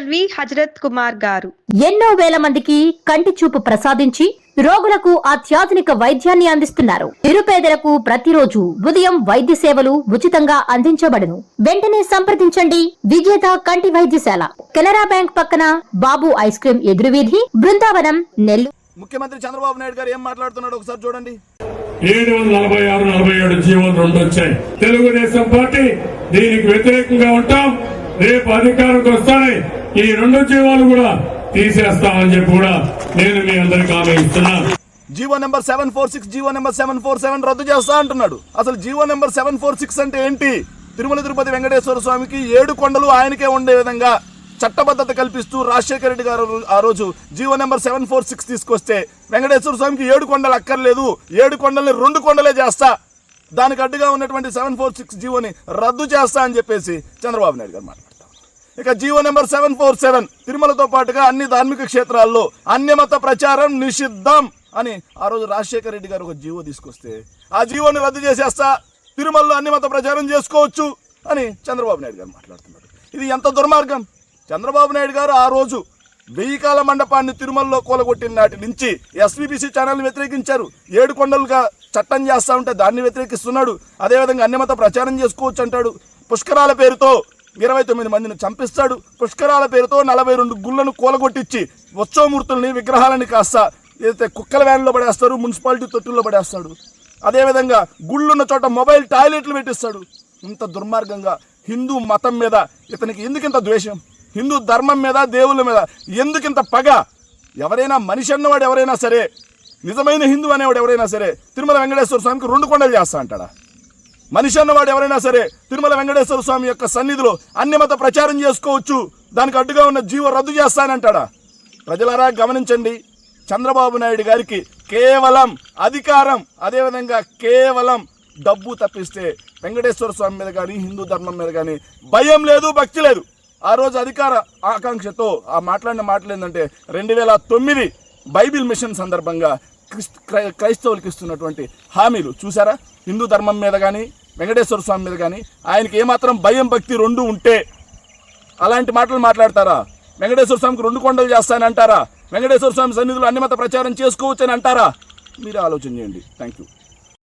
LV Hazrat Kumar గారు ఎన్నో వేల మందికి కంటి చూపు ప్రసాదించి రోగులకు అత్యాధునిక వైద్యాన్ని అందిస్తున్నారు. నిరుపేదలకు ప్రతిరోజు ఉదయం వైద్య సేవలు ఉచితంగా అందించబడును. వెంటనే సంప్రదించండి. విజేత కంటి వైద్యశాల, కెనరా బ్యాంక్ పక్కన, బాబు ఐస్ క్రీమ్ ఎదురువీధి, బృందావనం, నెల్లూరు. ముఖ్యమంత్రి చంద్రబాబు నాయుడు గారు ఏం మాట్లాడుతున్నాడు ఒకసారి చూడండి. 746-47 జీవోలు 2 వచ్చాయి. తెలుగుదేశం పార్టీ దీనికి వ్యతిరేకంగా ఉంటాం. రేపు అధికారంకి వస్తానే ఈ 2 జీవోలు కూడా తీసేస్తామని చెప్పి కూడా నేను మీ అందరికి హామీ ఇస్తున్నాను. జీవో నెంబర్ 746, జీవో నెంబర్ 747 రద్దు చేస్తా అంటున్నాడు. అసలు జీవో నెంబర్ 746 అంటే ఏంటి? తిరుమల తిరుపతి వెంకటేశ్వర స్వామికి 7 కొండలు ఆయనకే ఉండే విధంగా చట్టబద్ధత కల్పిస్తూ రాజశేఖర రెడ్డి గారు ఆ రోజు జీవో నెంబర్ 746 తీసుకొస్తే వెంకటేశ్వర స్వామికి 7 కొండలు అక్కర్లేదు, 7 కొండల్ని 2 కొండలే చేస్తా, దానికి అడ్డుగా ఉన్నటువంటి 746 జీవోని రద్దు చేస్తా అని చెప్పేసి చంద్రబాబు నాయుడు గారు మాట్లాడతారు. ఇక జీవో నెంబర్ 747 తిరుమలతో పాటుగా అన్ని ధార్మిక క్షేత్రాల్లో అన్యమత ప్రచారం నిషిద్ధం అని ఆ రోజు రాజశేఖర రెడ్డి గారు ఒక జీవో తీసుకొస్తే ఆ జీవోని రద్దు చేసేస్తా, తిరుమలలో అన్యమత ప్రచారం చేసుకోవచ్చు అని చంద్రబాబు నాయుడు గారు మాట్లాడుతున్నారు. ఇది ఎంత దుర్మార్గం! చంద్రబాబు నాయుడు గారు ఆ రోజు 1000 కాల మండపాన్ని తిరుమలలో కూలగొట్టిన నాటి నుంచి ఎస్వీబీసీ ఛానల్ని వ్యతిరేకించారు. 7 కొండలుగా చట్టం చేస్తా ఉంటే దాన్ని వ్యతిరేకిస్తున్నాడు. అదేవిధంగా అన్యమత ప్రచారం చేసుకోవచ్చు అంటాడు. పుష్కరాల పేరుతో 29 మందిని చంపిస్తాడు. పుష్కరాల పేరుతో 42 గుళ్లను కూలగొట్టించి ఉత్సవమూర్తుల్ని విగ్రహాలని కాస్త ఏదైతే కుక్కల వ్యాన్లో పడేస్తారు, మున్సిపాలిటీ తొట్టుల్లో పడేస్తాడు. అదేవిధంగా గుళ్ళున్న చోట మొబైల్ టాయిలెట్లు పెట్టిస్తాడు. ఇంత దుర్మార్గంగా హిందూ మతం మీద ఇతనికి ఎందుకింత ద్వేషం? హిందూ ధర్మం మీద, దేవుళ్ళ మీద ఎందుకింత పగ? ఎవరైనా మనిషి అన్నవాడు ఎవరైనా సరే, నిజమైన హిందూ అనేవాడు ఎవరైనా సరే తిరుమల వెంకటేశ్వర స్వామికి 2 కొండలు చేస్తా అంటాడా? మనిషి అన్నవాడు ఎవరైనా సరే తిరుమల వెంకటేశ్వర స్వామి యొక్క సన్నిధిలో అన్యమత ప్రచారం చేసుకోవచ్చు, దానికి అడ్డుగా ఉన్న జీవో రద్దు చేస్తానంటాడా? ప్రజలారా గమనించండి, చంద్రబాబు నాయుడు గారికి కేవలం అధికారం, అదేవిధంగా కేవలం డబ్బు తప్పిస్తే వెంకటేశ్వర స్వామి మీద కానీ హిందూ ధర్మం మీద కానీ భయం లేదు, భక్తి లేదు. ఆ రోజు అధికార ఆకాంక్షతో ఆ మాట్లాడిన మాటలు ఏంటంటే 2009 బైబిల్ మిషన్ సందర్భంగా క్రైస్తవులకు ఇస్తున్నటువంటి హామీలు చూసారా? హిందూ ధర్మం మీద కానీ వెంకటేశ్వర స్వామి మీద కానీ ఆయనకి ఏమాత్రం భయం, భక్తి 2 ఉంటే అలాంటి మాటలు మాట్లాడతారా? వెంకటేశ్వర స్వామికి 2 కొండలు చేస్తానంటారా? వెంకటేశ్వర స్వామి సన్నిధిలో అన్యమత ప్రచారం చేసుకోవచ్చని అంటారా? మీరు ఆలోచన చేయండి. Thank you.